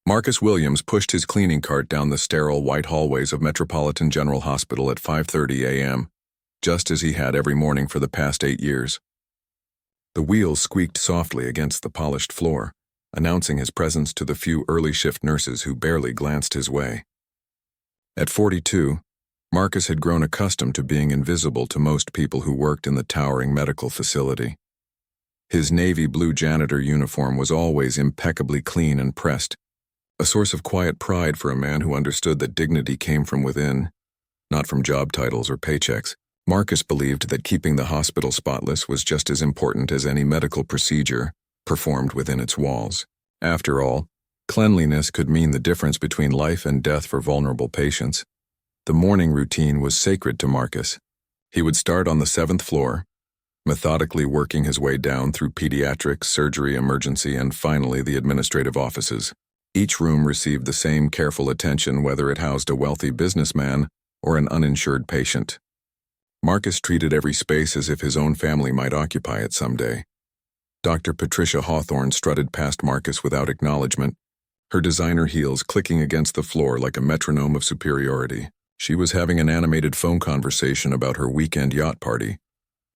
Marcus Williams pushed his cleaning cart down the sterile white hallways of Metropolitan General Hospital at 5:30 a.m., just as he had every morning for the past 8 years. The wheels squeaked softly against the polished floor, announcing his presence to the few early shift nurses who barely glanced his way. At 42, Marcus had grown accustomed to being invisible to most people who worked in the towering medical facility. His navy blue janitor uniform was always impeccably clean and pressed, a source of quiet pride for a man who understood that dignity came from within, not from job titles or paychecks. Marcus believed that keeping the hospital spotless was just as important as any medical procedure performed within its walls. After all, cleanliness could mean the difference between life and death for vulnerable patients. The morning routine was sacred to Marcus. He would start on the 7th floor, methodically working his way down through pediatrics, surgery, emergency, and finally the administrative offices. Each room received the same careful attention whether it housed a wealthy businessman or an uninsured patient. Marcus treated every space as if his own family might occupy it someday. Dr. Patricia Hawthorne strutted past Marcus without acknowledgement, her designer heels clicking against the floor like a metronome of superiority. She was having an animated phone conversation about her weekend yacht party,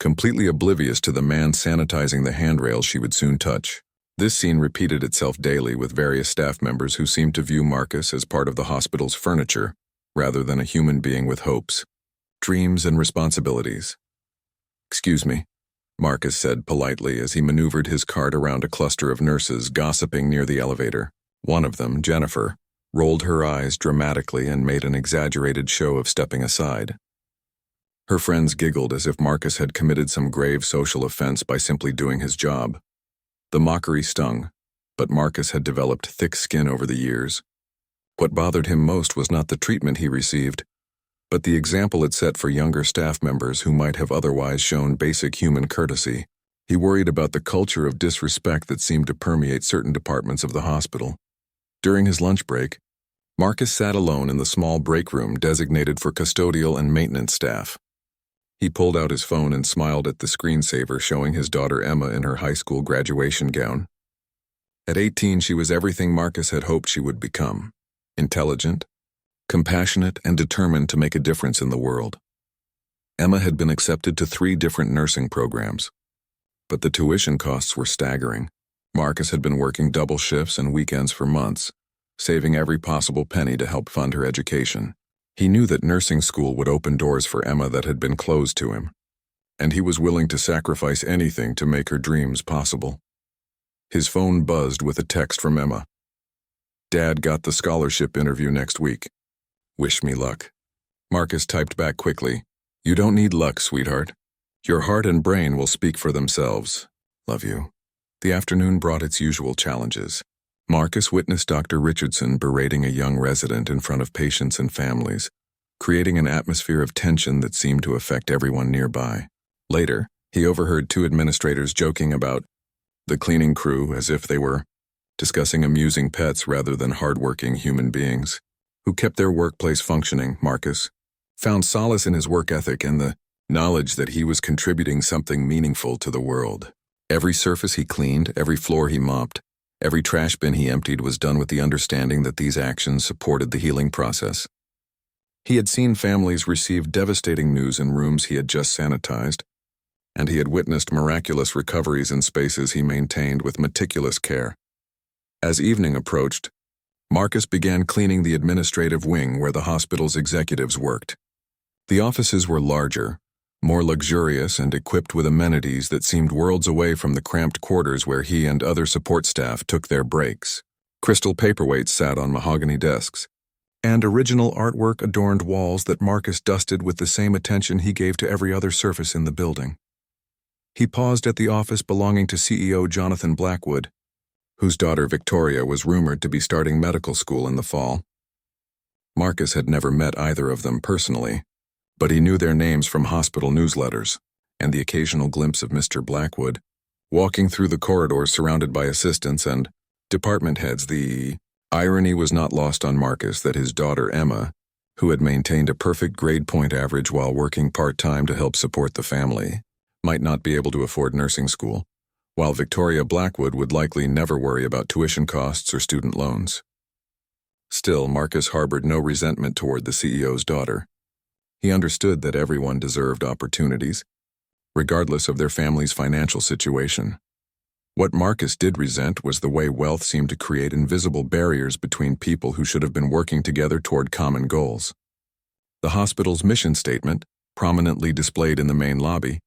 completely oblivious to the man sanitizing the handrails she would soon touch. This scene repeated itself daily with various staff members who seemed to view Marcus as part of the hospital's furniture, rather than a human being with hopes, dreams, and responsibilities. "Excuse me," Marcus said politely as he maneuvered his cart around a cluster of nurses gossiping near the elevator. One of them, Jennifer, rolled her eyes dramatically and made an exaggerated show of stepping aside. Her friends giggled as if Marcus had committed some grave social offense by simply doing his job. The mockery stung, but Marcus had developed thick skin over the years. What bothered him most was not the treatment he received, but the example it set for younger staff members who might have otherwise shown basic human courtesy. He worried about the culture of disrespect that seemed to permeate certain departments of the hospital. During his lunch break, Marcus sat alone in the small break room designated for custodial and maintenance staff. He pulled out his phone and smiled at the screensaver showing his daughter Emma in her high school graduation gown. At 18, she was everything Marcus had hoped she would become: intelligent, compassionate, and determined to make a difference in the world. Emma had been accepted to 3 different nursing programs, but the tuition costs were staggering. Marcus had been working double shifts and weekends for months, saving every possible penny to help fund her education. He knew that nursing school would open doors for Emma that had been closed to him, and he was willing to sacrifice anything to make her dreams possible. His phone buzzed with a text from Emma. "Dad got the scholarship interview next week. Wish me luck." Marcus typed back quickly, "You don't need luck, sweetheart. Your heart and brain will speak for themselves. Love you." The afternoon brought its usual challenges. Marcus witnessed Dr. Richardson berating a young resident in front of patients and families, creating an atmosphere of tension that seemed to affect everyone nearby. Later, he overheard 2 administrators joking about the cleaning crew as if they were discussing amusing pets rather than hardworking human beings who kept their workplace functioning. Marcus found solace in his work ethic and the knowledge that he was contributing something meaningful to the world. Every surface he cleaned, every floor he mopped, every trash bin he emptied was done with the understanding that these actions supported the healing process. He had seen families receive devastating news in rooms he had just sanitized, and he had witnessed miraculous recoveries in spaces he maintained with meticulous care. As evening approached, Marcus began cleaning the administrative wing where the hospital's executives worked. The offices were larger, more luxurious, and equipped with amenities that seemed worlds away from the cramped quarters where he and other support staff took their breaks. Crystal paperweights sat on mahogany desks, and original artwork adorned walls that Marcus dusted with the same attention he gave to every other surface in the building. He paused at the office belonging to CEO Jonathan Blackwood, whose daughter Victoria was rumored to be starting medical school in the fall. Marcus had never met either of them personally, but he knew their names from hospital newsletters, and the occasional glimpse of Mr. Blackwood, walking through the corridors surrounded by assistants and department heads. The irony was not lost on Marcus that his daughter Emma, who had maintained a perfect grade point average while working part-time to help support the family, might not be able to afford nursing school, while Victoria Blackwood would likely never worry about tuition costs or student loans. Still, Marcus harbored no resentment toward the CEO's daughter. He understood that everyone deserved opportunities, regardless of their family's financial situation. What Marcus did resent was the way wealth seemed to create invisible barriers between people who should have been working together toward common goals. The hospital's mission statement, prominently displayed in the main lobby,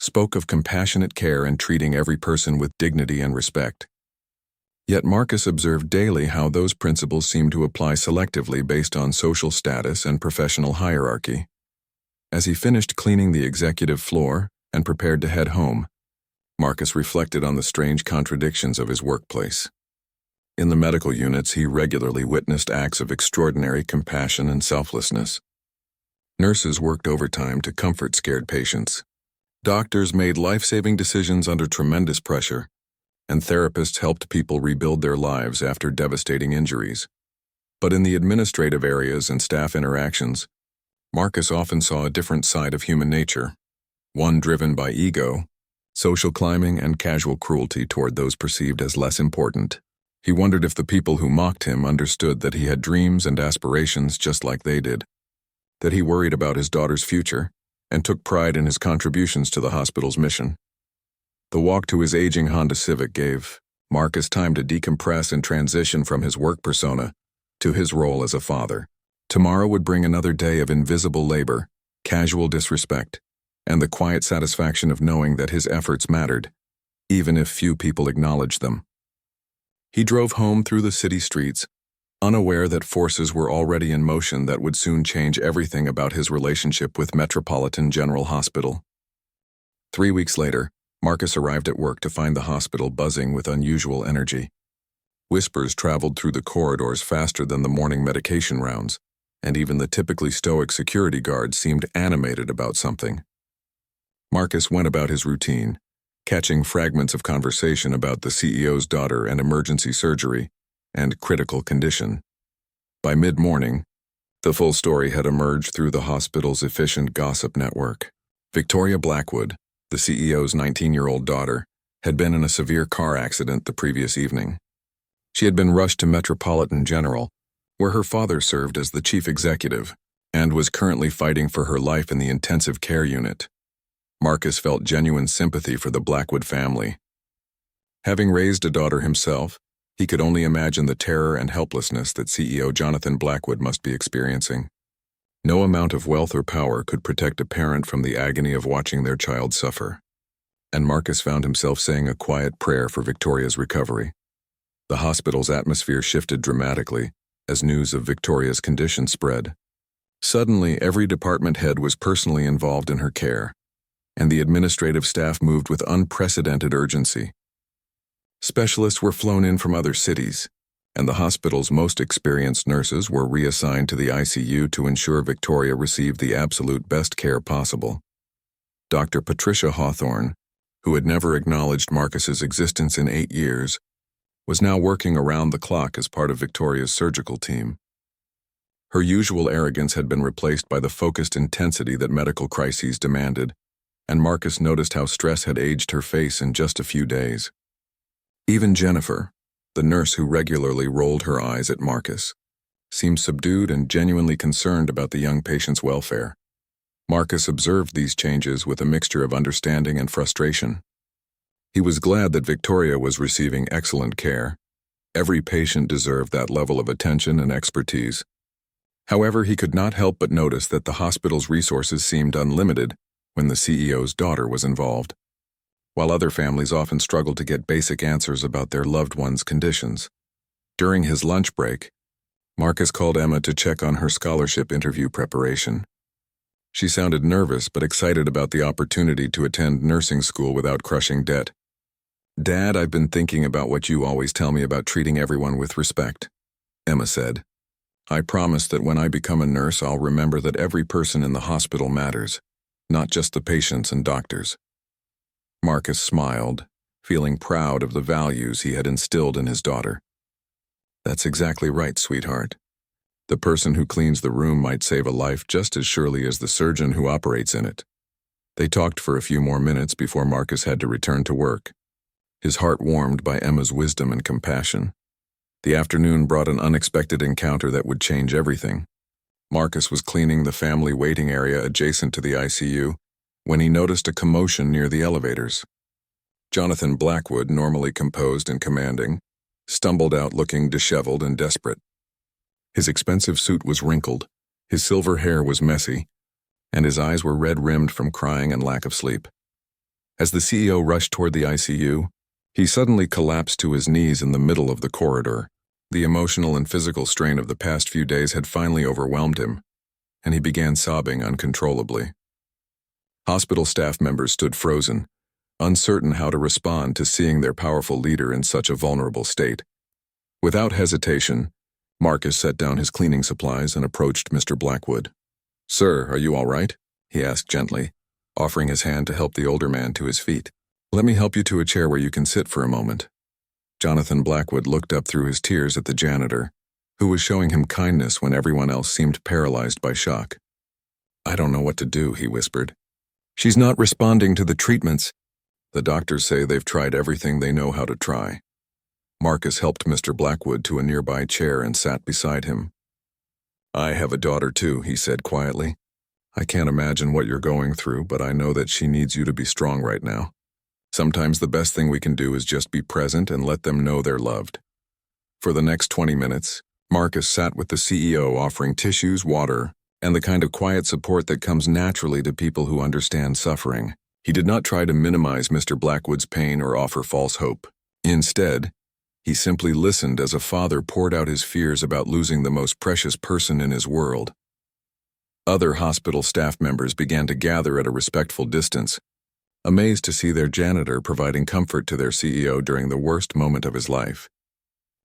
spoke of compassionate care and treating every person with dignity and respect. Yet Marcus observed daily how those principles seemed to apply selectively based on social status and professional hierarchy. As he finished cleaning the executive floor and prepared to head home, Marcus reflected on the strange contradictions of his workplace. In the medical units, he regularly witnessed acts of extraordinary compassion and selflessness. Nurses worked overtime to comfort scared patients. Doctors made life-saving decisions under tremendous pressure, and therapists helped people rebuild their lives after devastating injuries. But in the administrative areas and staff interactions, Marcus often saw a different side of human nature, one driven by ego, social climbing, and casual cruelty toward those perceived as less important. He wondered if the people who mocked him understood that he had dreams and aspirations just like they did, that he worried about his daughter's future, and took pride in his contributions to the hospital's mission. The walk to his aging Honda Civic gave Marcus time to decompress and transition from his work persona to his role as a father. Tomorrow would bring another day of invisible labor, casual disrespect, and the quiet satisfaction of knowing that his efforts mattered, even if few people acknowledged them. He drove home through the city streets, unaware that forces were already in motion that would soon change everything about his relationship with Metropolitan General Hospital. 3 weeks later, Marcus arrived at work to find the hospital buzzing with unusual energy. Whispers traveled through the corridors faster than the morning medication rounds, and even the typically stoic security guards seemed animated about something. Marcus went about his routine, catching fragments of conversation about the CEO's daughter and emergency surgery and critical condition. By mid-morning, the full story had emerged through the hospital's efficient gossip network. Victoria Blackwood, the CEO's 19-year-old daughter, had been in a severe car accident the previous evening. She had been rushed to Metropolitan General, where her father served as the chief executive, and was currently fighting for her life in the intensive care unit. Marcus felt genuine sympathy for the Blackwood family. Having raised a daughter himself, he could only imagine the terror and helplessness that CEO Jonathan Blackwood must be experiencing. No amount of wealth or power could protect a parent from the agony of watching their child suffer. And Marcus found himself saying a quiet prayer for Victoria's recovery. The hospital's atmosphere shifted dramatically as news of Victoria's condition spread. Suddenly, every department head was personally involved in her care, and the administrative staff moved with unprecedented urgency. Specialists were flown in from other cities, and the hospital's most experienced nurses were reassigned to the ICU to ensure Victoria received the absolute best care possible. Dr. Patricia Hawthorne, who had never acknowledged Marcus's existence in 8 years, was now working around the clock as part of Victoria's surgical team. Her usual arrogance had been replaced by the focused intensity that medical crises demanded, and Marcus noticed how stress had aged her face in just a few days. Even Jennifer, the nurse who regularly rolled her eyes at Marcus, seemed subdued and genuinely concerned about the young patient's welfare. Marcus observed these changes with a mixture of understanding and frustration. He was glad that Victoria was receiving excellent care. Every patient deserved that level of attention and expertise. However, he could not help but notice that the hospital's resources seemed unlimited when the CEO's daughter was involved. While other families often struggled to get basic answers about their loved ones' conditions. During his lunch break, Marcus called Emma to check on her scholarship interview preparation. She sounded nervous but excited about the opportunity to attend nursing school without crushing debt. "Dad, I've been thinking about what you always tell me about treating everyone with respect," Emma said. "I promise that when I become a nurse, I'll remember that every person in the hospital matters, not just the patients and doctors." Marcus smiled, feeling proud of the values he had instilled in his daughter. "That's exactly right, sweetheart. The person who cleans the room might save a life just as surely as the surgeon who operates in it." They talked for a few more minutes before Marcus had to return to work, his heart warmed by Emma's wisdom and compassion. The afternoon brought an unexpected encounter that would change everything. Marcus was cleaning the family waiting area adjacent to the ICU when he noticed a commotion near the elevators. Jonathan Blackwood, normally composed and commanding, stumbled out looking disheveled and desperate. His expensive suit was wrinkled, his silver hair was messy, and his eyes were red-rimmed from crying and lack of sleep. As the CEO rushed toward the ICU, he suddenly collapsed to his knees in the middle of the corridor. The emotional and physical strain of the past few days had finally overwhelmed him, and he began sobbing uncontrollably. Hospital staff members stood frozen, uncertain how to respond to seeing their powerful leader in such a vulnerable state. Without hesitation, Marcus set down his cleaning supplies and approached Mr. Blackwood. "Sir, are you all right?" he asked gently, offering his hand to help the older man to his feet. "Let me help you to a chair where you can sit for a moment." Jonathan Blackwood looked up through his tears at the janitor, who was showing him kindness when everyone else seemed paralyzed by shock. "I don't know what to do," he whispered. "She's not responding to the treatments. The doctors say they've tried everything they know how to try." Marcus helped Mr. Blackwood to a nearby chair and sat beside him. "I have a daughter too," he said quietly. "I can't imagine what you're going through, but I know that she needs you to be strong right now. Sometimes the best thing we can do is just be present and let them know they're loved." For the next 20 minutes, Marcus sat with the CEO offering tissues, water, and the kind of quiet support that comes naturally to people who understand suffering. He did not try to minimize Mr. Blackwood's pain or offer false hope. Instead, he simply listened as a father poured out his fears about losing the most precious person in his world. Other hospital staff members began to gather at a respectful distance, amazed to see their janitor providing comfort to their CEO during the worst moment of his life.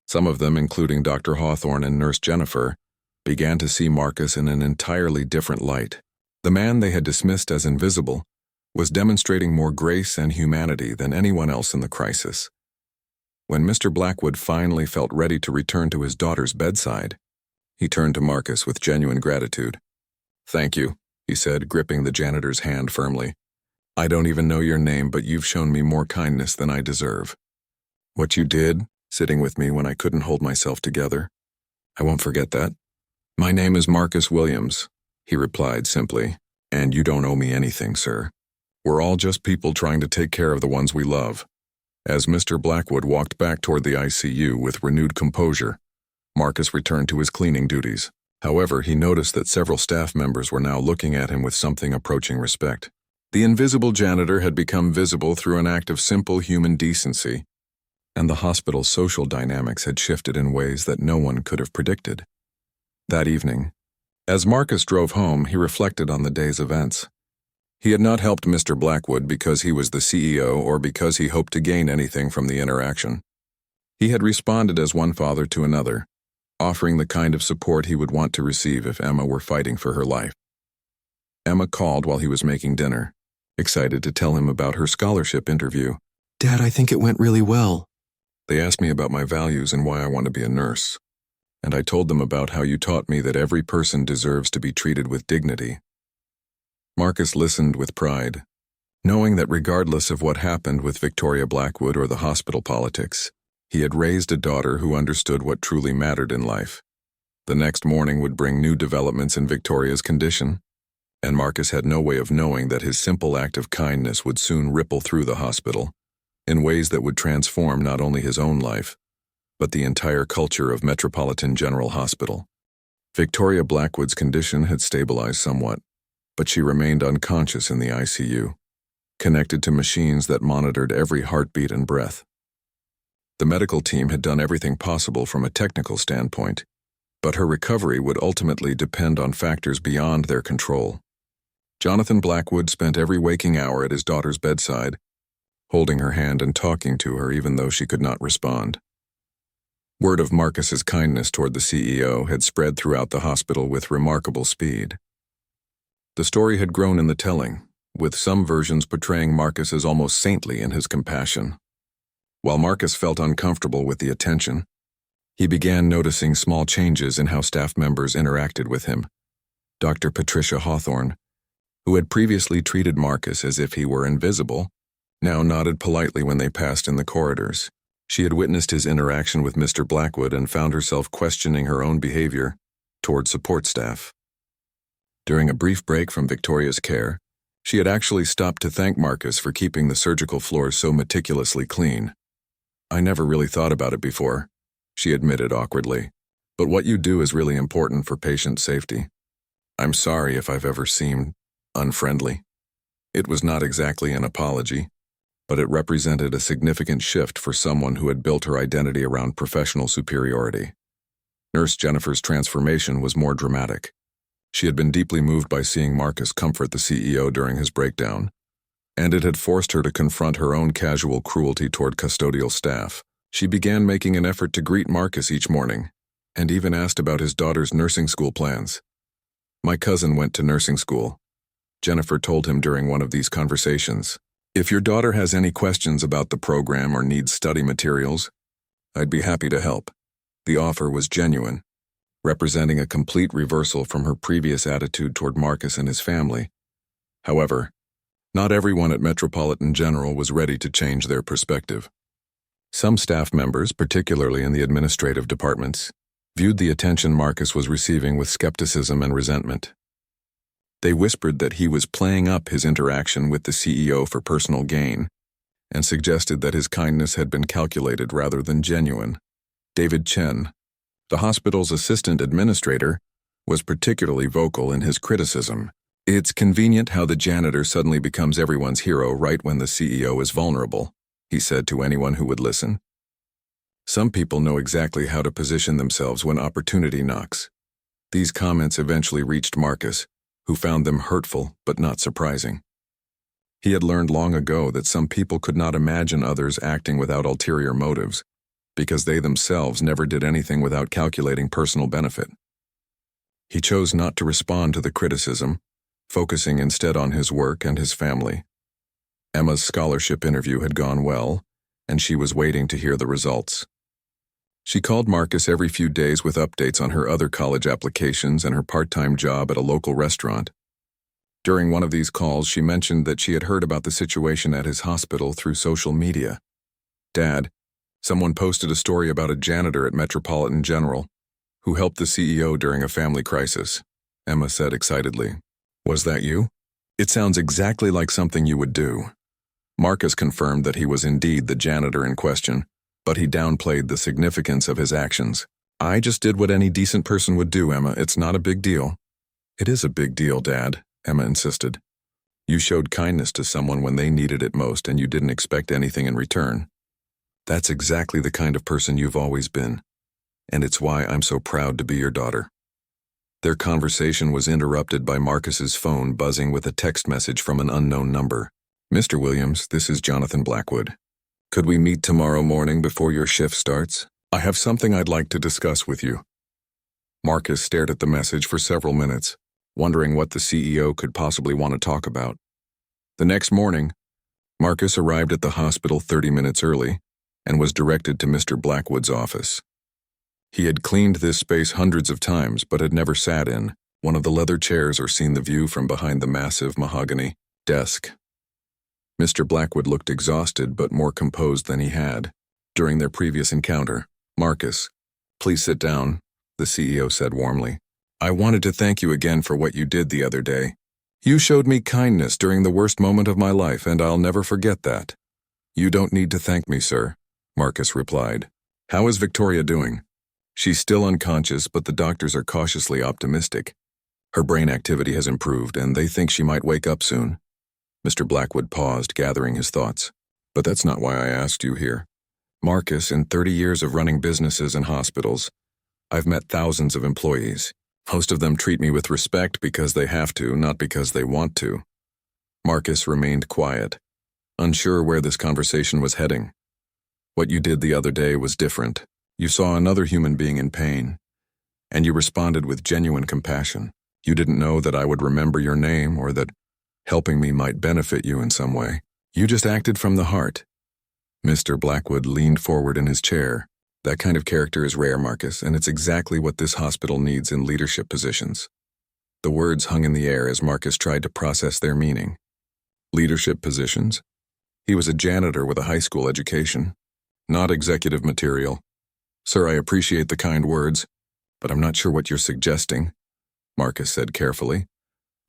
Some of them, including Dr. Hawthorne and Nurse Jennifer, began to see Marcus in an entirely different light. The man they had dismissed as invisible was demonstrating more grace and humanity than anyone else in the crisis. When Mr. Blackwood finally felt ready to return to his daughter's bedside, he turned to Marcus with genuine gratitude. "Thank you," he said, gripping the janitor's hand firmly. "I don't even know your name, but you've shown me more kindness than I deserve. What you did, sitting with me when I couldn't hold myself together, I won't forget that." "My name is Marcus Williams," he replied simply, "and you don't owe me anything, sir. We're all just people trying to take care of the ones we love." As Mr. Blackwood walked back toward the ICU with renewed composure, Marcus returned to his cleaning duties. However, he noticed that several staff members were now looking at him with something approaching respect. The invisible janitor had become visible through an act of simple human decency, and the hospital's social dynamics had shifted in ways that no one could have predicted. That evening, as Marcus drove home, he reflected on the day's events. He had not helped Mr. Blackwood because he was the CEO or because he hoped to gain anything from the interaction. He had responded as one father to another, offering the kind of support he would want to receive if Emma were fighting for her life. Emma called while he was making dinner, excited to tell him about her scholarship interview. "Dad, I think it went really well." "They asked me about my values and why I want to be a nurse. And I told them about how you taught me that every person deserves to be treated with dignity." Marcus listened with pride, knowing that regardless of what happened with Victoria Blackwood or the hospital politics, he had raised a daughter who understood what truly mattered in life. The next morning would bring new developments in Victoria's condition, and Marcus had no way of knowing that his simple act of kindness would soon ripple through the hospital in ways that would transform not only his own life, but the entire culture of Metropolitan General Hospital. Victoria Blackwood's condition had stabilized somewhat, but she remained unconscious in the ICU, connected to machines that monitored every heartbeat and breath. The medical team had done everything possible from a technical standpoint, but her recovery would ultimately depend on factors beyond their control. Jonathan Blackwood spent every waking hour at his daughter's bedside, holding her hand and talking to her even though she could not respond. Word of Marcus's kindness toward the CEO had spread throughout the hospital with remarkable speed. The story had grown in the telling, with some versions portraying Marcus as almost saintly in his compassion. While Marcus felt uncomfortable with the attention, he began noticing small changes in how staff members interacted with him. Dr. Patricia Hawthorne, who had previously treated Marcus as if he were invisible, now nodded politely when they passed in the corridors. She had witnessed his interaction with Mr. Blackwood and found herself questioning her own behavior toward support staff. During a brief break from Victoria's care, she had actually stopped to thank Marcus for keeping the surgical floors so meticulously clean. "I never really thought about it before," she admitted awkwardly, "but what you do is really important for patient safety. I'm sorry if I've ever seemed unfriendly." It was not exactly an apology, but it represented a significant shift for someone who had built her identity around professional superiority. Nurse Jennifer's transformation was more dramatic. She had been deeply moved by seeing Marcus comfort the CEO during his breakdown, and it had forced her to confront her own casual cruelty toward custodial staff. She began making an effort to greet Marcus each morning, and even asked about his daughter's nursing school plans. "My cousin went to nursing school," Jennifer told him during one of these conversations. "If your daughter has any questions about the program or needs study materials, I'd be happy to help." The offer was genuine, representing a complete reversal from her previous attitude toward Marcus and his family. However, not everyone at Metropolitan General was ready to change their perspective. Some staff members, particularly in the administrative departments, viewed the attention Marcus was receiving with skepticism and resentment. They whispered that he was playing up his interaction with the CEO for personal gain, and suggested that his kindness had been calculated rather than genuine. David Chen, the hospital's assistant administrator, was particularly vocal in his criticism. "It's convenient how the janitor suddenly becomes everyone's hero right when the CEO is vulnerable," he said to anyone who would listen. "Some people know exactly how to position themselves when opportunity knocks." These comments eventually reached Marcus, who found them hurtful but not surprising. He had learned long ago that some people could not imagine others acting without ulterior motives, because they themselves never did anything without calculating personal benefit. He chose not to respond to the criticism, focusing instead on his work and his family. Emma's scholarship interview had gone well, and she was waiting to hear the results. She called Marcus every few days with updates on her other college applications and her part-time job at a local restaurant. During one of these calls, she mentioned that she had heard about the situation at his hospital through social media. "Dad, someone posted a story about a janitor at Metropolitan General who helped the CEO during a family crisis," Emma said excitedly. "Was that you? It sounds exactly like something you would do." Marcus confirmed that he was indeed the janitor in question, but he downplayed the significance of his actions. "I just did what any decent person would do, Emma. It's not a big deal." "It is a big deal, Dad," Emma insisted. "You showed kindness to someone when they needed it most, and you didn't expect anything in return. That's exactly the kind of person you've always been, and it's why I'm so proud to be your daughter." Their conversation was interrupted by Marcus's phone buzzing with a text message from an unknown number. "Mr. Williams, this is Jonathan Blackwood. Could we meet tomorrow morning before your shift starts? I have something I'd like to discuss with you." Marcus stared at the message for several minutes, wondering what the CEO could possibly want to talk about. The next morning, Marcus arrived at the hospital 30 minutes early and was directed to Mr. Blackwood's office. He had cleaned this space hundreds of times but had never sat in one of the leather chairs or seen the view from behind the massive mahogany desk. Mr. Blackwood looked exhausted but more composed than he had during their previous encounter. "Marcus, please sit down," the CEO said warmly. "I wanted to thank you again for what you did the other day. You showed me kindness during the worst moment of my life, and I'll never forget that." "You don't need to thank me, sir," Marcus replied. "How is Victoria doing?" "She's still unconscious, but the doctors are cautiously optimistic. Her brain activity has improved, and they think she might wake up soon." Mr. Blackwood paused, gathering his thoughts. "But that's not why I asked you here. Marcus, in 30 years of running businesses and hospitals, I've met thousands of employees. Most of them treat me with respect because they have to, not because they want to." Marcus remained quiet, unsure where this conversation was heading. "What you did the other day was different. You saw another human being in pain, and you responded with genuine compassion. You didn't know that I would remember your name or that helping me might benefit you in some way. You just acted from the heart." Mr. Blackwood leaned forward in his chair. "That kind of character is rare, Marcus, and it's exactly what this hospital needs in leadership positions." The words hung in the air as Marcus tried to process their meaning. Leadership positions? He was a janitor with a high school education. not executive material. Sir, I appreciate the kind words, but I'm not sure what you're suggesting, Marcus said carefully.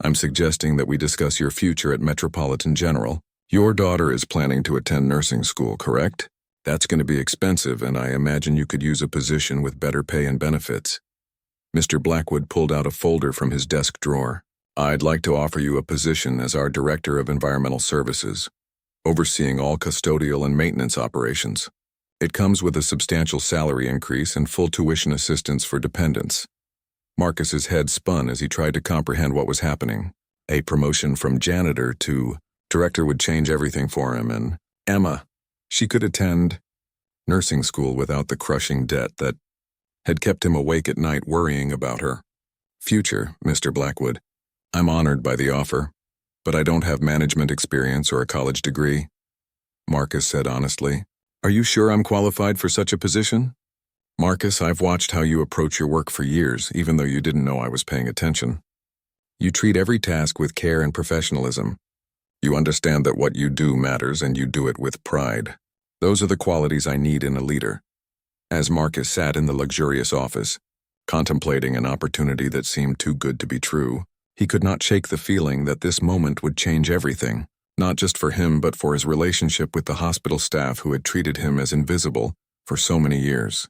I'm suggesting that we discuss your future at Metropolitan General. Your daughter is planning to attend nursing school, correct? That's going to be expensive, and I imagine you could use a position with better pay and benefits. Mr. Blackwood pulled out a folder from his desk drawer. I'd like to offer you a position as our Director of Environmental Services, overseeing all custodial and maintenance operations. It comes with a substantial salary increase and full tuition assistance for dependents. Marcus's head spun as he tried to comprehend what was happening. A promotion from janitor to director would change everything for him, and Emma, she could attend nursing school without the crushing debt that had kept him awake at night worrying about her future. Mr. Blackwood, I'm honored by the offer, but I don't have management experience or a college degree, Marcus said honestly. Are you sure I'm qualified for such a position? Marcus, I've watched how you approach your work for years, even though you didn't know I was paying attention. You treat every task with care and professionalism. You understand that what you do matters and you do it with pride. Those are the qualities I need in a leader. As Marcus sat in the luxurious office, contemplating an opportunity that seemed too good to be true, he could not shake the feeling that this moment would change everything, not just for him but for his relationship with the hospital staff who had treated him as invisible for so many years.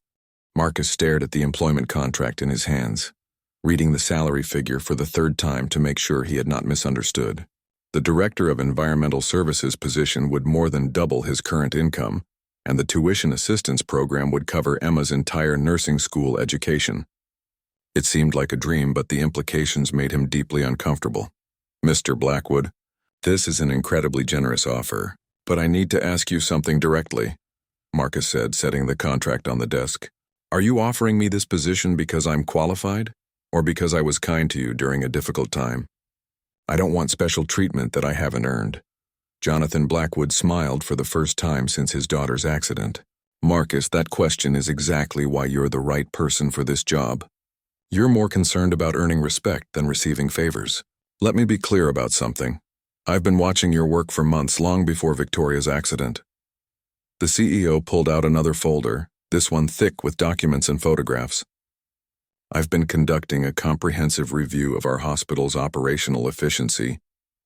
Marcus stared at the employment contract in his hands, reading the salary figure for the third time to make sure he had not misunderstood. The Director of Environmental Services position would more than double his current income, and the tuition assistance program would cover Emma's entire nursing school education. It seemed like a dream, but the implications made him deeply uncomfortable. Mr. Blackwood, this is an incredibly generous offer, but I need to ask you something directly, Marcus said, setting the contract on the desk. Are you offering me this position because I'm qualified, or because I was kind to you during a difficult time? I don't want special treatment that I haven't earned. Jonathan Blackwood smiled for the first time since his daughter's accident. Marcus, that question is exactly why you're the right person for this job. You're more concerned about earning respect than receiving favors. Let me be clear about something. I've been watching your work for months, long before Victoria's accident. The CEO pulled out another folder, this one thick with documents and photographs. I've been conducting a comprehensive review of our hospital's operational efficiency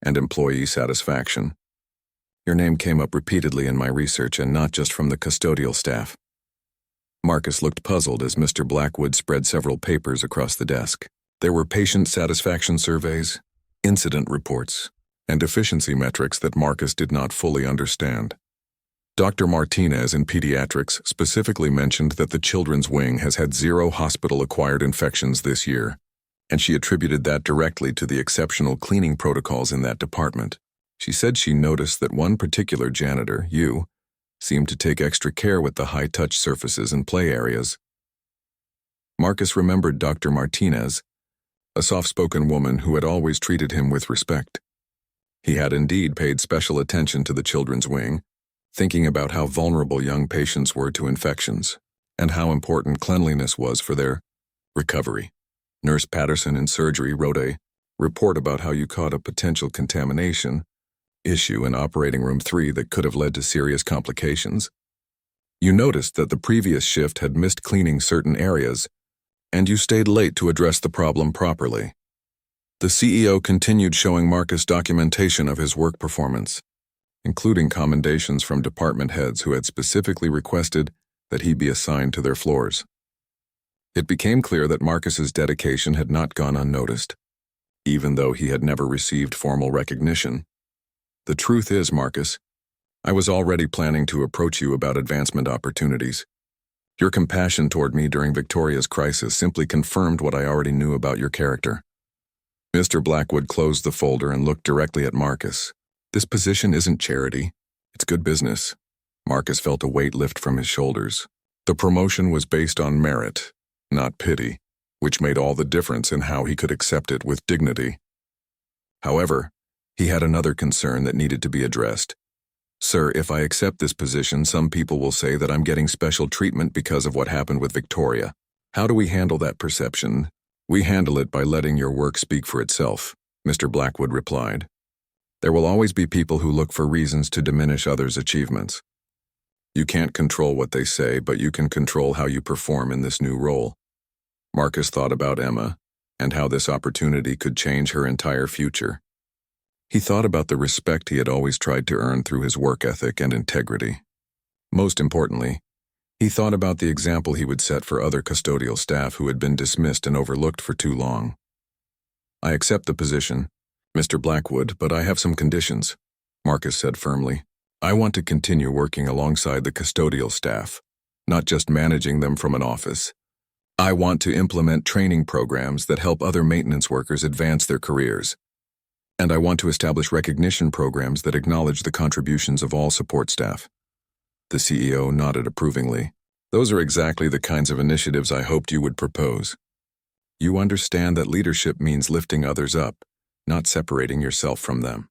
and employee satisfaction. Your name came up repeatedly in my research, and not just from the custodial staff. Marcus looked puzzled as Mr. Blackwood spread several papers across the desk. There were patient satisfaction surveys, incident reports, and efficiency metrics that Marcus did not fully understand. Dr. Martinez in pediatrics specifically mentioned that the children's wing has had 0 hospital-acquired infections this year, and she attributed that directly to the exceptional cleaning protocols in that department. She said she noticed that one particular janitor, you, seemed to take extra care with the high-touch surfaces and play areas. Marcus remembered Dr. Martinez, a soft-spoken woman who had always treated him with respect. He had indeed paid special attention to the children's wing, thinking about how vulnerable young patients were to infections, and how important cleanliness was for their recovery. Nurse Patterson in surgery wrote a report about how you caught a potential contamination issue in operating room 3 that could have led to serious complications. You noticed that the previous shift had missed cleaning certain areas, and you stayed late to address the problem properly. The CEO continued showing Marcus documentation of his work performance, including commendations from department heads who had specifically requested that he be assigned to their floors. It became clear that Marcus's dedication had not gone unnoticed, even though he had never received formal recognition. The truth is, Marcus, I was already planning to approach you about advancement opportunities. Your compassion toward me during Victoria's crisis simply confirmed what I already knew about your character. Mr. Blackwood closed the folder and looked directly at Marcus. This position isn't charity. It's good business. Marcus felt a weight lift from his shoulders. The promotion was based on merit, not pity, which made all the difference in how he could accept it with dignity. However, he had another concern that needed to be addressed. Sir, if I accept this position, some people will say that I'm getting special treatment because of what happened with Victoria. How do we handle that perception? We handle it by letting your work speak for itself, Mr. Blackwood replied. There will always be people who look for reasons to diminish others' achievements. You can't control what they say, but you can control how you perform in this new role. Marcus thought about Emma and how this opportunity could change her entire future. He thought about the respect he had always tried to earn through his work ethic and integrity. Most importantly, he thought about the example he would set for other custodial staff who had been dismissed and overlooked for too long. "I accept the position, Mr. Blackwood, but I have some conditions," Marcus said firmly. "I want to continue working alongside the custodial staff, not just managing them from an office. I want to implement training programs that help other maintenance workers advance their careers. And I want to establish recognition programs that acknowledge the contributions of all support staff." The CEO nodded approvingly. "Those are exactly the kinds of initiatives I hoped you would propose. You understand that leadership means lifting others up, not separating yourself from them."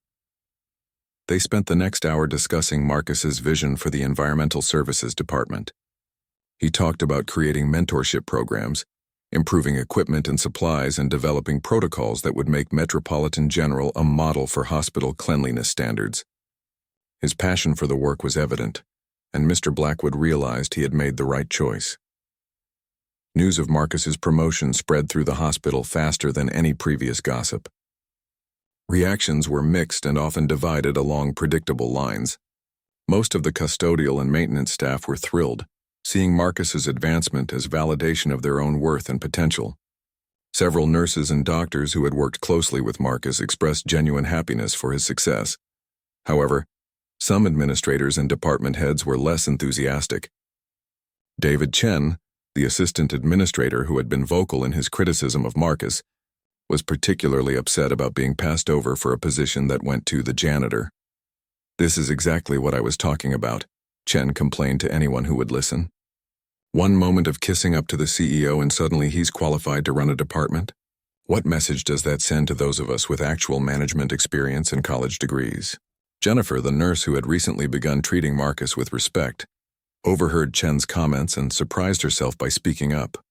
They spent the next hour discussing Marcus's vision for the Environmental Services Department. He talked about creating mentorship programs, improving equipment and supplies, and developing protocols that would make Metropolitan General a model for hospital cleanliness standards. His passion for the work was evident, and Mr. Blackwood realized he had made the right choice. News of Marcus's promotion spread through the hospital faster than any previous gossip. Reactions were mixed and often divided along predictable lines. Most of the custodial and maintenance staff were thrilled, seeing Marcus's advancement as validation of their own worth and potential. Several nurses and doctors who had worked closely with Marcus expressed genuine happiness for his success. However, some administrators and department heads were less enthusiastic. David Chen, the assistant administrator who had been vocal in his criticism of Marcus, was particularly upset about being passed over for a position that went to the janitor. "This is exactly what I was talking about," Chen complained to anyone who would listen. "One moment of kissing up to the CEO and suddenly he's qualified to run a department? What message does that send to those of us with actual management experience and college degrees?" Jennifer, the nurse who had recently begun treating Marcus with respect, overheard Chen's comments and surprised herself by speaking up.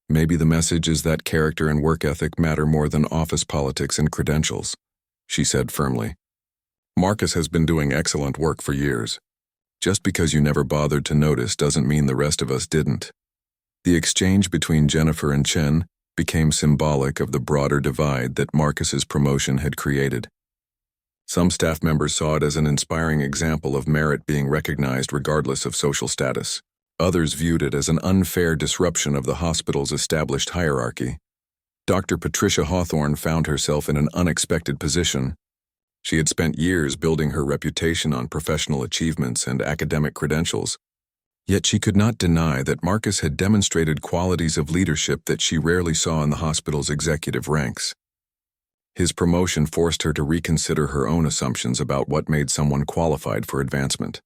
"Maybe the message is that character and work ethic matter more than office politics and credentials," she said firmly. "Marcus has been doing excellent work for years. Just because you never bothered to notice doesn't mean the rest of us didn't." The exchange between Jennifer and Chen became symbolic of the broader divide that Marcus's promotion had created. Some staff members saw it as an inspiring example of merit being recognized regardless of social status. Others viewed it as an unfair disruption of the hospital's established hierarchy. Dr. Patricia Hawthorne found herself in an unexpected position. She had spent years building her reputation on professional achievements and academic credentials. Yet she could not deny that Marcus had demonstrated qualities of leadership that she rarely saw in the hospital's executive ranks. His promotion forced her to reconsider her own assumptions about what made someone qualified for advancement.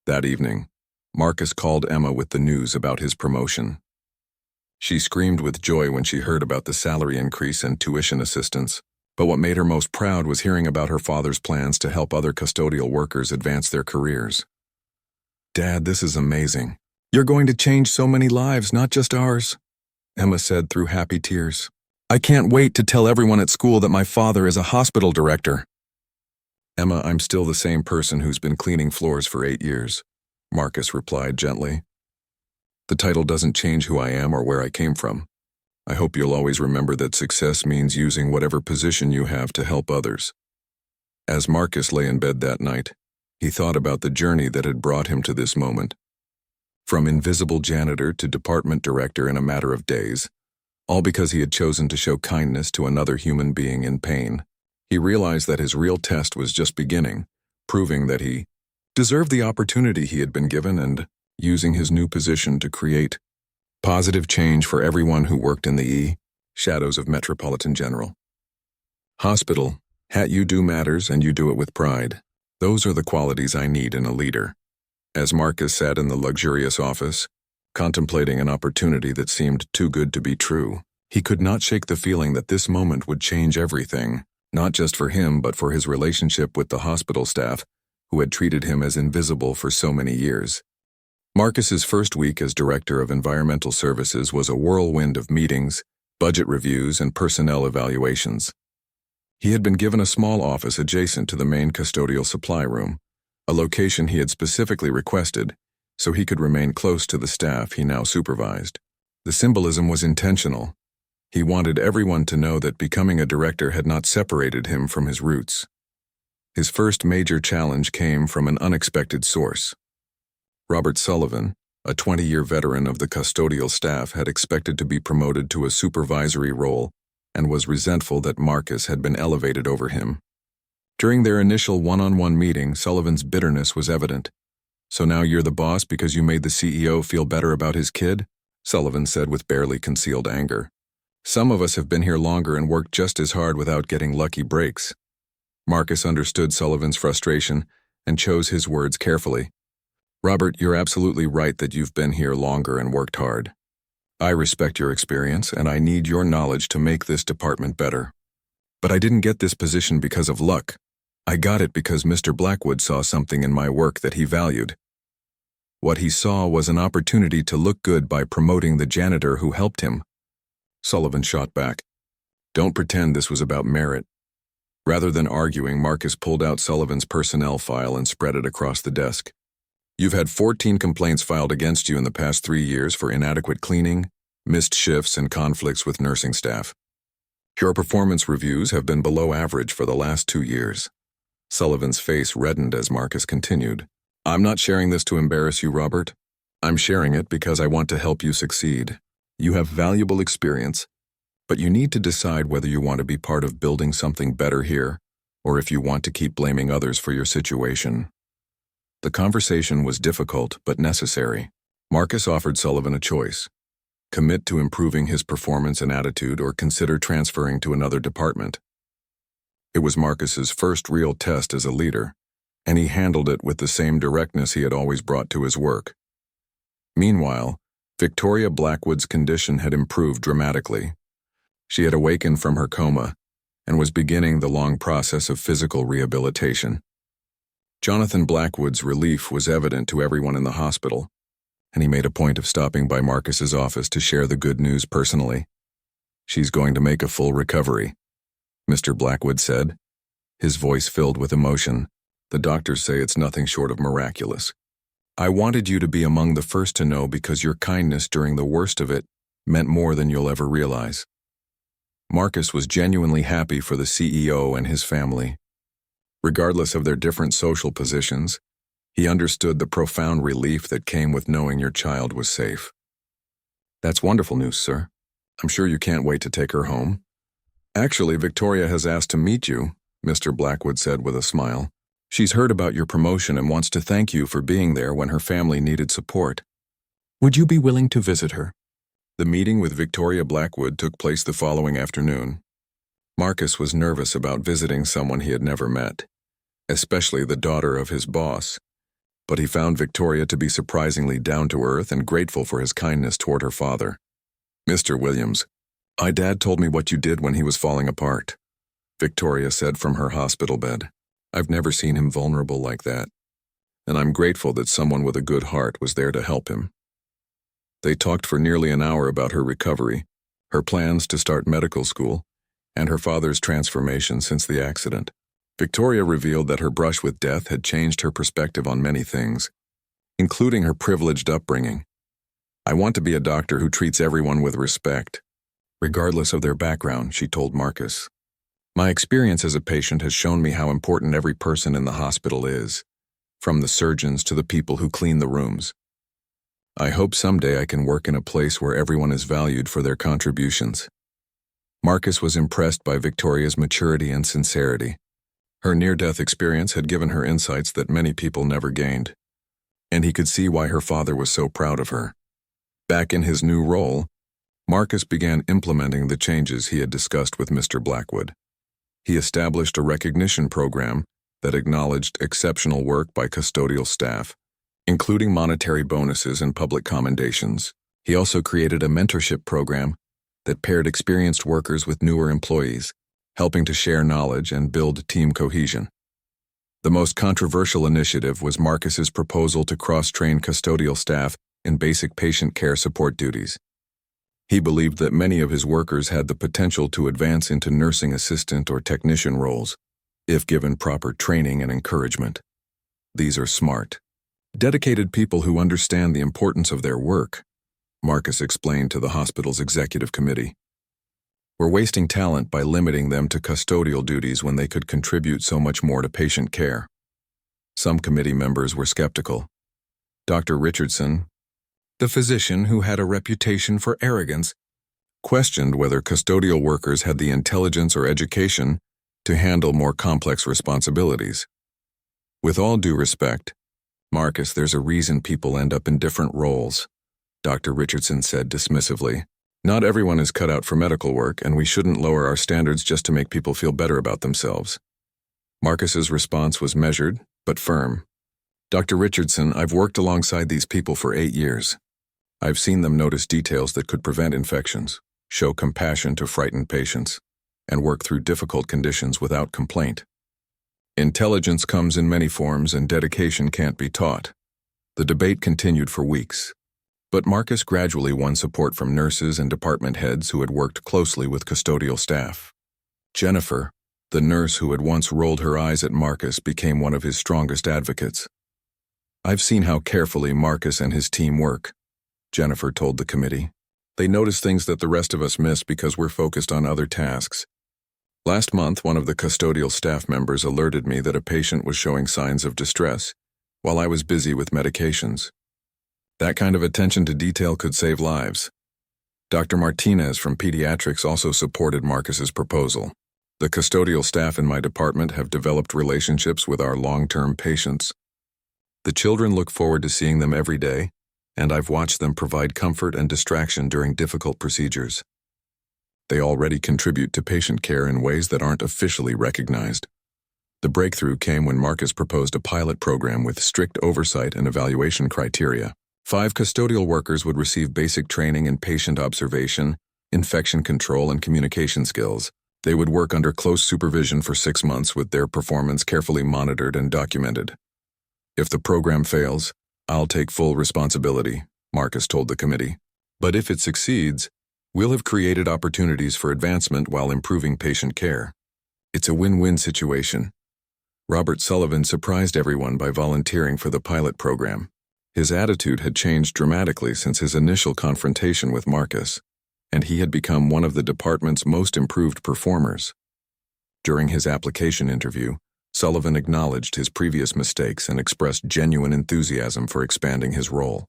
That evening, Marcus called Emma with the news about his promotion. She screamed with joy when she heard about the salary increase and tuition assistance, but what made her most proud was hearing about her father's plans to help other custodial workers advance their careers. "Dad, this is amazing. You're going to change so many lives, not just ours," Emma said through happy tears. "I can't wait to tell everyone at school that my father is a hospital director." "Emma, I'm still the same person who's been cleaning floors for 8 years. Marcus replied gently. "The title doesn't change who I am or where I came from. I hope you'll always remember that success means using whatever position you have to help others." As Marcus lay in bed that night, he thought about the journey that had brought him to this moment. From invisible janitor to department director in a matter of days, all because he had chosen to show kindness to another human being in pain. He realized that his real test was just beginning, proving that he deserved the opportunity he had been given and using his new position to create positive change for everyone who worked in the shadows of Metropolitan General Hospital. You do matters and you do it with pride. Those are the qualities I need in a leader. As Marcus sat in the luxurious office, contemplating an opportunity that seemed too good to be true, he could not shake the feeling that this moment would change everything, not just for him but for his relationship with the hospital staff, who had treated him as invisible for so many years. Marcus's first week as Director of Environmental Services was a whirlwind of meetings, budget reviews, and personnel evaluations. He had been given a small office adjacent to the main custodial supply room, a location he had specifically requested so he could remain close to the staff he now supervised. The symbolism was intentional. He wanted everyone to know that becoming a director had not separated him from his roots. His first major challenge came from an unexpected source. Robert Sullivan, a 20-year veteran of the custodial staff, had expected to be promoted to a supervisory role and was resentful that Marcus had been elevated over him. During their initial one-on-one meeting, Sullivan's bitterness was evident. "So now you're the boss because you made the CEO feel better about his kid?" Sullivan said with barely concealed anger. "Some of us have been here longer and worked just as hard without getting lucky breaks." Marcus understood Sullivan's frustration and chose his words carefully. "Robert, you're absolutely right that you've been here longer and worked hard. I respect your experience and I need your knowledge to make this department better. But I didn't get this position because of luck. I got it because Mr. Blackwood saw something in my work that he valued. What he saw was an opportunity to look good by promoting the janitor who helped him." Sullivan shot back. "Don't pretend this was about merit." Rather than arguing, Marcus pulled out Sullivan's personnel file and spread it across the desk. "You've had 14 complaints filed against you in the past 3 years for inadequate cleaning, missed shifts, and conflicts with nursing staff. Your performance reviews have been below average for the last 2 years. Sullivan's face reddened as Marcus continued. "I'm not sharing this to embarrass you, Robert. I'm sharing it because I want to help you succeed. You have valuable experience, but you need to decide whether you want to be part of building something better here, or if you want to keep blaming others for your situation." The conversation was difficult but necessary. Marcus offered Sullivan a choice: commit to improving his performance and attitude or consider transferring to another department. It was Marcus's first real test as a leader, and he handled it with the same directness he had always brought to his work. Meanwhile, Victoria Blackwood's condition had improved dramatically. She had awakened from her coma and was beginning the long process of physical rehabilitation. Jonathan Blackwood's relief was evident to everyone in the hospital, and he made a point of stopping by Marcus's office to share the good news personally. "She's going to make a full recovery," Mr. Blackwood said, his voice filled with emotion. "The doctors say it's nothing short of miraculous. I wanted you to be among the first to know because your kindness during the worst of it meant more than you'll ever realize." Marcus was genuinely happy for the CEO and his family. Regardless of their different social positions, he understood the profound relief that came with knowing your child was safe. "That's wonderful news, sir. I'm sure you can't wait to take her home." "Actually, Victoria has asked to meet you," Mr. Blackwood said with a smile. "She's heard about your promotion and wants to thank you for being there when her family needed support. Would you be willing to visit her?" The meeting with Victoria Blackwood took place the following afternoon. Marcus was nervous about visiting someone he had never met, especially the daughter of his boss, but he found Victoria to be surprisingly down-to-earth and grateful for his kindness toward her father. "Mr. Williams, my dad told me what you did when he was falling apart," Victoria said from her hospital bed. "I've never seen him vulnerable like that, and I'm grateful that someone with a good heart was there to help him." They talked for nearly an hour about her recovery, her plans to start medical school, and her father's transformation since the accident. Victoria revealed that her brush with death had changed her perspective on many things, including her privileged upbringing. "I want to be a doctor who treats everyone with respect, regardless of their background," she told Marcus. "My experience as a patient has shown me how important every person in the hospital is, from the surgeons to the people who clean the rooms. I hope someday I can work in a place where everyone is valued for their contributions." Marcus was impressed by Victoria's maturity and sincerity. Her near-death experience had given her insights that many people never gained, and he could see why her father was so proud of her. Back in his new role, Marcus began implementing the changes he had discussed with Mr. Blackwood. He established a recognition program that acknowledged exceptional work by custodial staff, including monetary bonuses and public commendations. He also created a mentorship program that paired experienced workers with newer employees, helping to share knowledge and build team cohesion. The most controversial initiative was Marcus's proposal to cross-train custodial staff in basic patient care support duties. He believed that many of his workers had the potential to advance into nursing assistant or technician roles, if given proper training and encouragement. These are smart, dedicated people who understand the importance of their work, Marcus explained to the hospital's executive committee. We're wasting talent by limiting them to custodial duties when they could contribute so much more to patient care. Some committee members were skeptical. Dr. Richardson, the physician who had a reputation for arrogance, questioned whether custodial workers had the intelligence or education to handle more complex responsibilities. With all due respect, Marcus, there's a reason people end up in different roles, Dr. Richardson said dismissively. Not everyone is cut out for medical work, and we shouldn't lower our standards just to make people feel better about themselves. Marcus's response was measured, but firm. Dr. Richardson, I've worked alongside these people for 8 years. I've seen them notice details that could prevent infections, show compassion to frightened patients, and work through difficult conditions without complaint. Intelligence comes in many forms and dedication can't be taught. The debate continued for weeks, but Marcus gradually won support from nurses and department heads who had worked closely with custodial staff. Jennifer, the nurse who had once rolled her eyes at Marcus, became one of his strongest advocates. I've seen how carefully Marcus and his team work, Jennifer told the committee. They notice things that the rest of us miss because we're focused on other tasks. Last month, one of the custodial staff members alerted me that a patient was showing signs of distress while I was busy with medications. That kind of attention to detail could save lives. Dr. Martinez from Pediatrics also supported Marcus's proposal. The custodial staff in my department have developed relationships with our long-term patients. The children look forward to seeing them every day, and I've watched them provide comfort and distraction during difficult procedures. They already contribute to patient care in ways that aren't officially recognized. The breakthrough came when Marcus proposed a pilot program with strict oversight and evaluation criteria. 5 custodial workers would receive basic training in patient observation, infection control, and communication skills. They would work under close supervision for 6 months with their performance carefully monitored and documented. If the program fails, I'll take full responsibility, Marcus told the committee. But if it succeeds, we'll have created opportunities for advancement while improving patient care. It's a win-win situation. Robert Sullivan surprised everyone by volunteering for the pilot program. His attitude had changed dramatically since his initial confrontation with Marcus, and he had become one of the department's most improved performers. During his application interview, Sullivan acknowledged his previous mistakes and expressed genuine enthusiasm for expanding his role.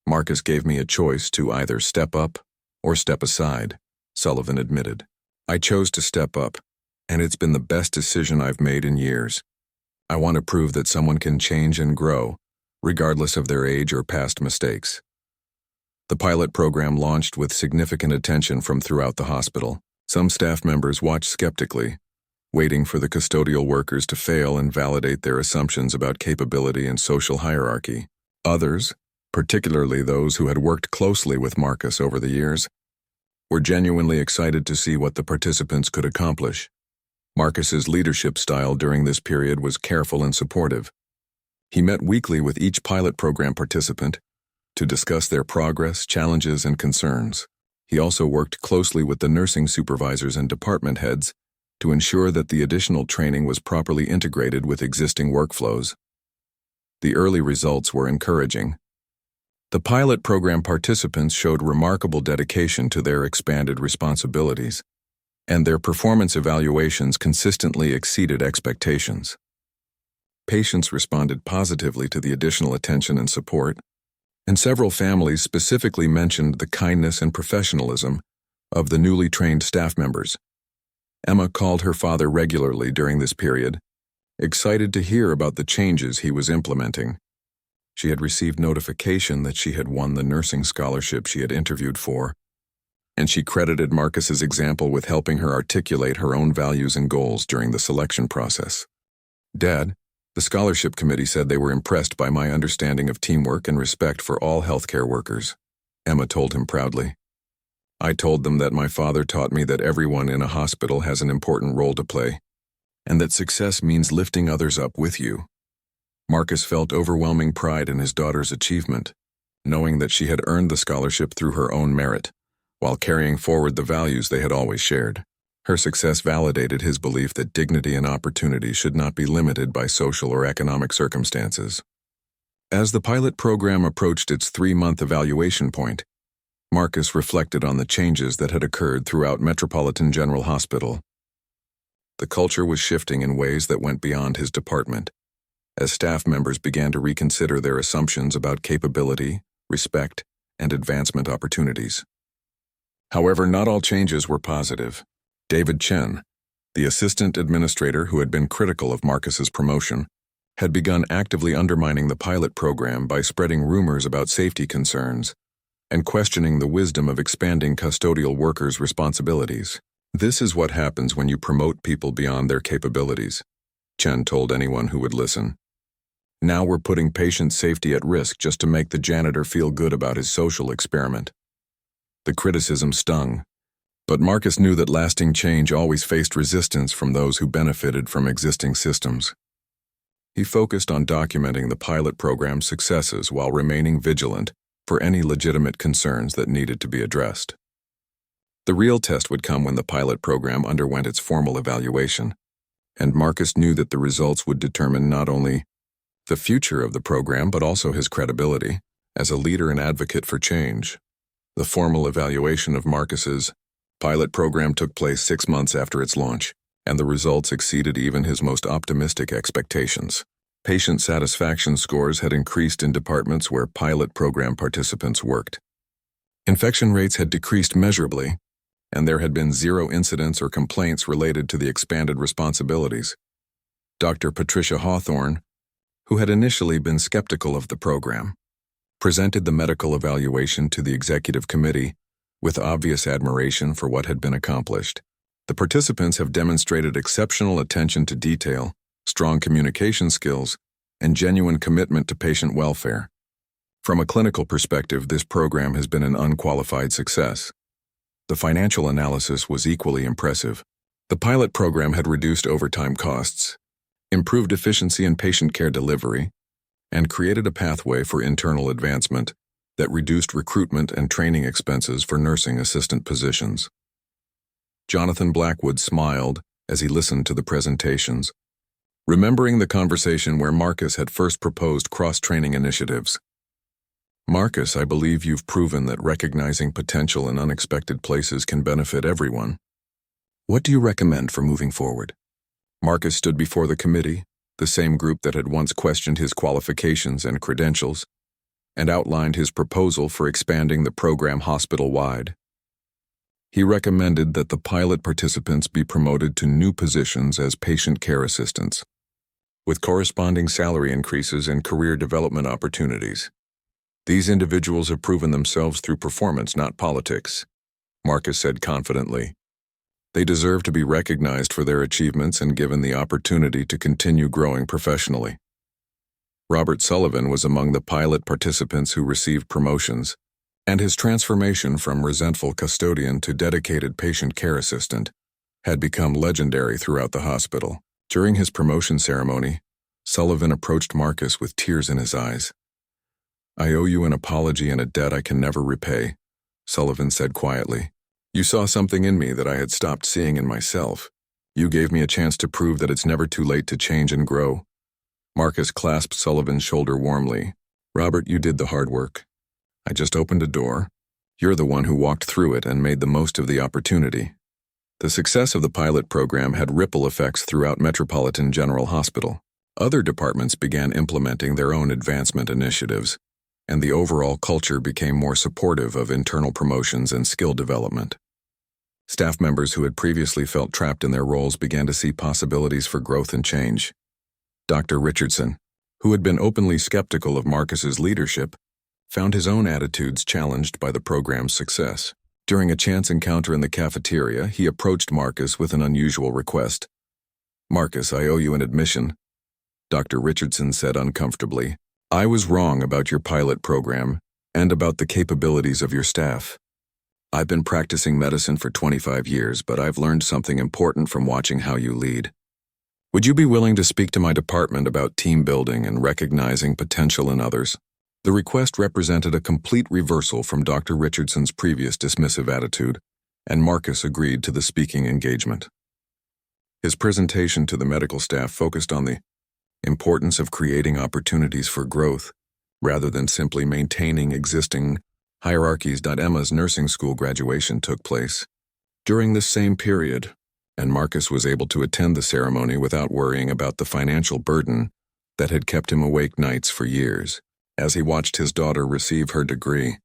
Marcus gave me a choice to either step up or step aside, Sullivan admitted. I chose to step up, and it's been the best decision I've made in years. I want to prove that someone can change and grow, regardless of their age or past mistakes. The pilot program launched with significant attention from throughout the hospital. Some staff members watched skeptically, waiting for the custodial workers to fail and validate their assumptions about capability and social hierarchy. Others, particularly those who had worked closely with Marcus over the years, were genuinely excited to see what the participants could accomplish. Marcus's leadership style during this period was careful and supportive. He met weekly with each pilot program participant to discuss their progress, challenges, and concerns. He also worked closely with the nursing supervisors and department heads to ensure that the additional training was properly integrated with existing workflows. The early results were encouraging. The pilot program participants showed remarkable dedication to their expanded responsibilities, and their performance evaluations consistently exceeded expectations. Patients responded positively to the additional attention and support, and several families specifically mentioned the kindness and professionalism of the newly trained staff members. Emma called her father regularly during this period, excited to hear about the changes he was implementing. She had received notification that she had won the nursing scholarship she had interviewed for, and she credited Marcus's example with helping her articulate her own values and goals during the selection process. Dad, the scholarship committee said they were impressed by my understanding of teamwork and respect for all healthcare workers, Emma told him proudly. I told them that my father taught me that everyone in a hospital has an important role to play, and that success means lifting others up with you. Marcus felt overwhelming pride in his daughter's achievement, knowing that she had earned the scholarship through her own merit, while carrying forward the values they had always shared. Her success validated his belief that dignity and opportunity should not be limited by social or economic circumstances. As the pilot program approached its 3-month evaluation point, Marcus reflected on the changes that had occurred throughout Metropolitan General Hospital. The culture was shifting in ways that went beyond his department, as staff members began to reconsider their assumptions about capability, respect, and advancement opportunities. However, not all changes were positive. David Chen, the assistant administrator who had been critical of Marcus's promotion, had begun actively undermining the pilot program by spreading rumors about safety concerns and questioning the wisdom of expanding custodial workers' responsibilities. "This is what happens when you promote people beyond their capabilities," Chen told anyone who would listen. "Now we're putting patient safety at risk just to make the janitor feel good about his social experiment." The criticism stung, but Marcus knew that lasting change always faced resistance from those who benefited from existing systems. He focused on documenting the pilot program's successes while remaining vigilant for any legitimate concerns that needed to be addressed. The real test would come when the pilot program underwent its formal evaluation, and Marcus knew that the results would determine not only the future of the program but also his credibility as a leader and advocate for change. The formal evaluation of Marcus's pilot program took place 6 months after its launch, and the results exceeded even his most optimistic expectations. Patient satisfaction scores had increased in departments where pilot program participants worked. Infection rates had decreased measurably, and there had been 0 incidents or complaints related to the expanded responsibilities. Dr. Patricia Hawthorne, who had initially been skeptical of the program, presented the medical evaluation to the executive committee with obvious admiration for what had been accomplished. "The participants have demonstrated exceptional attention to detail, strong communication skills, and genuine commitment to patient welfare. From a clinical perspective, this program has been an unqualified success." The financial analysis was equally impressive. The pilot program had reduced overtime costs, improved efficiency in patient care delivery, and created a pathway for internal advancement that reduced recruitment and training expenses for nursing assistant positions. Jonathan Blackwood smiled as he listened to the presentations, remembering the conversation where Marcus had first proposed cross-training initiatives. "Marcus, I believe you've proven that recognizing potential in unexpected places can benefit everyone. What do you recommend for moving forward?" Marcus stood before the committee, the same group that had once questioned his qualifications and credentials, and outlined his proposal for expanding the program hospital-wide. He recommended that the pilot participants be promoted to new positions as patient care assistants, with corresponding salary increases and career development opportunities. "These individuals have proven themselves through performance, not politics," Marcus said confidently. "They deserve to be recognized for their achievements and given the opportunity to continue growing professionally." Robert Sullivan was among the pilot participants who received promotions, and his transformation from resentful custodian to dedicated patient care assistant had become legendary throughout the hospital. During his promotion ceremony, Sullivan approached Marcus with tears in his eyes. "I owe you an apology and a debt I can never repay," Sullivan said quietly. "You saw something in me that I had stopped seeing in myself. You gave me a chance to prove that it's never too late to change and grow." Marcus clasped Sullivan's shoulder warmly. "Robert, you did the hard work. I just opened a door. You're the one who walked through it and made the most of the opportunity." The success of the pilot program had ripple effects throughout Metropolitan General Hospital. Other departments began implementing their own advancement initiatives, and the overall culture became more supportive of internal promotions and skill development. Staff members who had previously felt trapped in their roles began to see possibilities for growth and change. Dr. Richardson, who had been openly skeptical of Marcus's leadership, found his own attitudes challenged by the program's success. During a chance encounter in the cafeteria, he approached Marcus with an unusual request. "Marcus, I owe you an admission," Dr. Richardson said uncomfortably. "I was wrong about your pilot program and about the capabilities of your staff. I've been practicing medicine for 25 years, but I've learned something important from watching how you lead. Would you be willing to speak to my department about team building and recognizing potential in others?" The request represented a complete reversal from Dr. Richardson's previous dismissive attitude, and Marcus agreed to the speaking engagement. His presentation to the medical staff focused on the importance of creating opportunities for growth, rather than simply maintaining existing hierarchies. Emma's nursing school graduation took place during this same period, and Marcus was able to attend the ceremony without worrying about the financial burden that had kept him awake nights for years. As he watched his daughter receive her degree,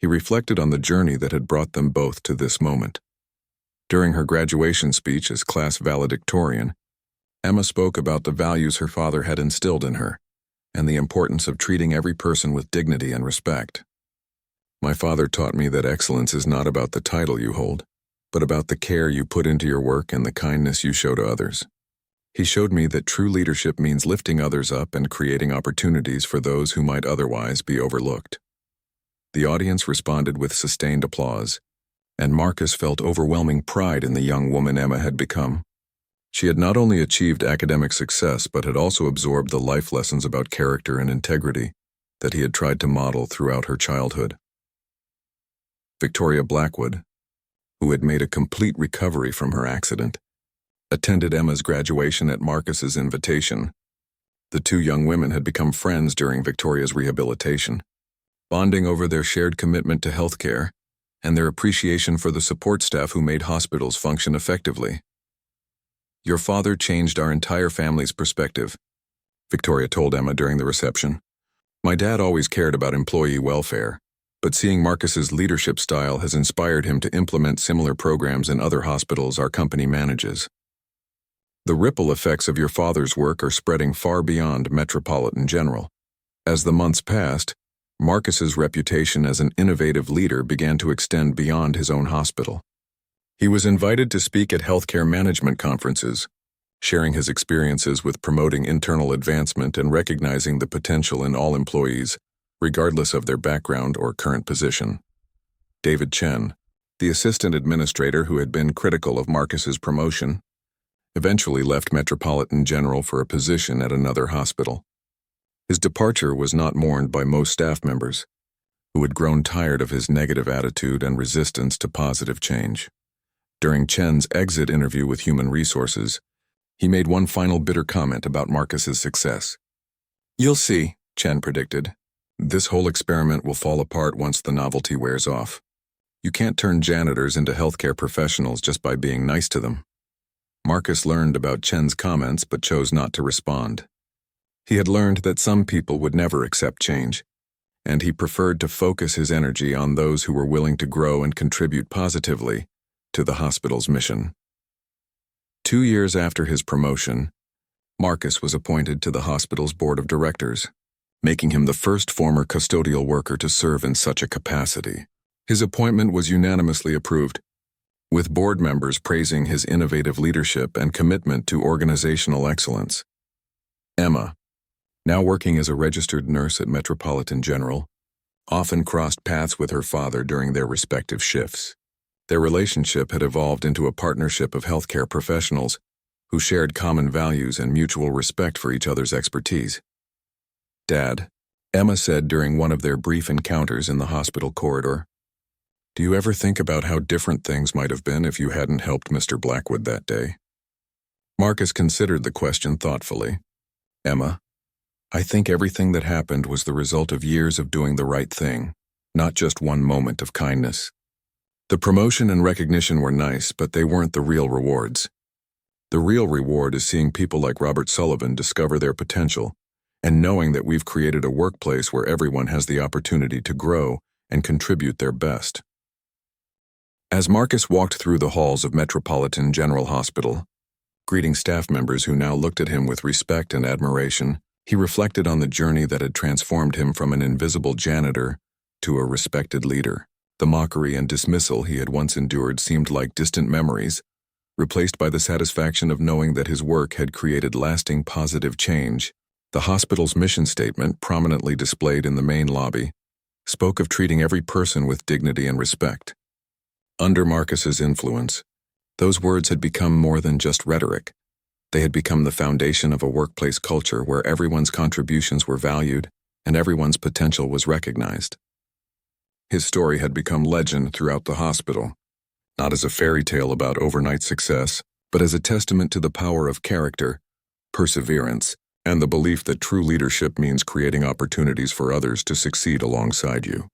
he reflected on the journey that had brought them both to this moment. During her graduation speech as class valedictorian, Emma spoke about the values her father had instilled in her, and the importance of treating every person with dignity and respect. "My father taught me that excellence is not about the title you hold, but about the care you put into your work and the kindness you show to others. He showed me that true leadership means lifting others up and creating opportunities for those who might otherwise be overlooked." The audience responded with sustained applause, and Marcus felt overwhelming pride in the young woman Emma had become. She had not only achieved academic success but had also absorbed the life lessons about character and integrity that he had tried to model throughout her childhood. Victoria Blackwood, who had made a complete recovery from her accident, attended Emma's graduation at Marcus's invitation. The two young women had become friends during Victoria's rehabilitation, bonding over their shared commitment to healthcare and their appreciation for the support staff who made hospitals function effectively. "Your father changed our entire family's perspective," Victoria told Emma during the reception. "My dad always cared about employee welfare, but seeing Marcus's leadership style has inspired him to implement similar programs in other hospitals our company manages. The ripple effects of your father's work are spreading far beyond Metropolitan General." As the months passed, Marcus's reputation as an innovative leader began to extend beyond his own hospital. He was invited to speak at healthcare management conferences, sharing his experiences with promoting internal advancement and recognizing the potential in all employees, regardless of their background or current position. David Chen, the assistant administrator who had been critical of Marcus's promotion, eventually left Metropolitan General for a position at another hospital. His departure was not mourned by most staff members, who had grown tired of his negative attitude and resistance to positive change. During Chen's exit interview with Human Resources, he made one final bitter comment about Marcus's success. "You'll see," Chen predicted. "This whole experiment will fall apart once the novelty wears off. You can't turn janitors into healthcare professionals just by being nice to them." Marcus learned about Chen's comments but chose not to respond. He had learned that some people would never accept change, and he preferred to focus his energy on those who were willing to grow and contribute positively to the hospital's mission. 2 years after his promotion, Marcus was appointed to the hospital's board of directors, making him the first former custodial worker to serve in such a capacity. His appointment was unanimously approved, with board members praising his innovative leadership and commitment to organizational excellence. Emma, now working as a registered nurse at Metropolitan General, often crossed paths with her father during their respective shifts. Their relationship had evolved into a partnership of healthcare professionals who shared common values and mutual respect for each other's expertise. "Dad," Emma said during one of their brief encounters in the hospital corridor, "do you ever think about how different things might have been if you hadn't helped Mr. Blackwood that day?" Marcus considered the question thoughtfully. "Emma, I think everything that happened was the result of years of doing the right thing, not just one moment of kindness. The promotion and recognition were nice, but they weren't the real rewards. The real reward is seeing people like Robert Sullivan discover their potential and knowing that we've created a workplace where everyone has the opportunity to grow and contribute their best." As Marcus walked through the halls of Metropolitan General Hospital, greeting staff members who now looked at him with respect and admiration, he reflected on the journey that had transformed him from an invisible janitor to a respected leader. The mockery and dismissal he had once endured seemed like distant memories, replaced by the satisfaction of knowing that his work had created lasting positive change. The hospital's mission statement, prominently displayed in the main lobby, spoke of treating every person with dignity and respect. Under Marcus's influence, those words had become more than just rhetoric. They had become the foundation of a workplace culture where everyone's contributions were valued and everyone's potential was recognized. His story had become legend throughout the hospital, not as a fairy tale about overnight success, but as a testament to the power of character, perseverance, and the belief that true leadership means creating opportunities for others to succeed alongside you.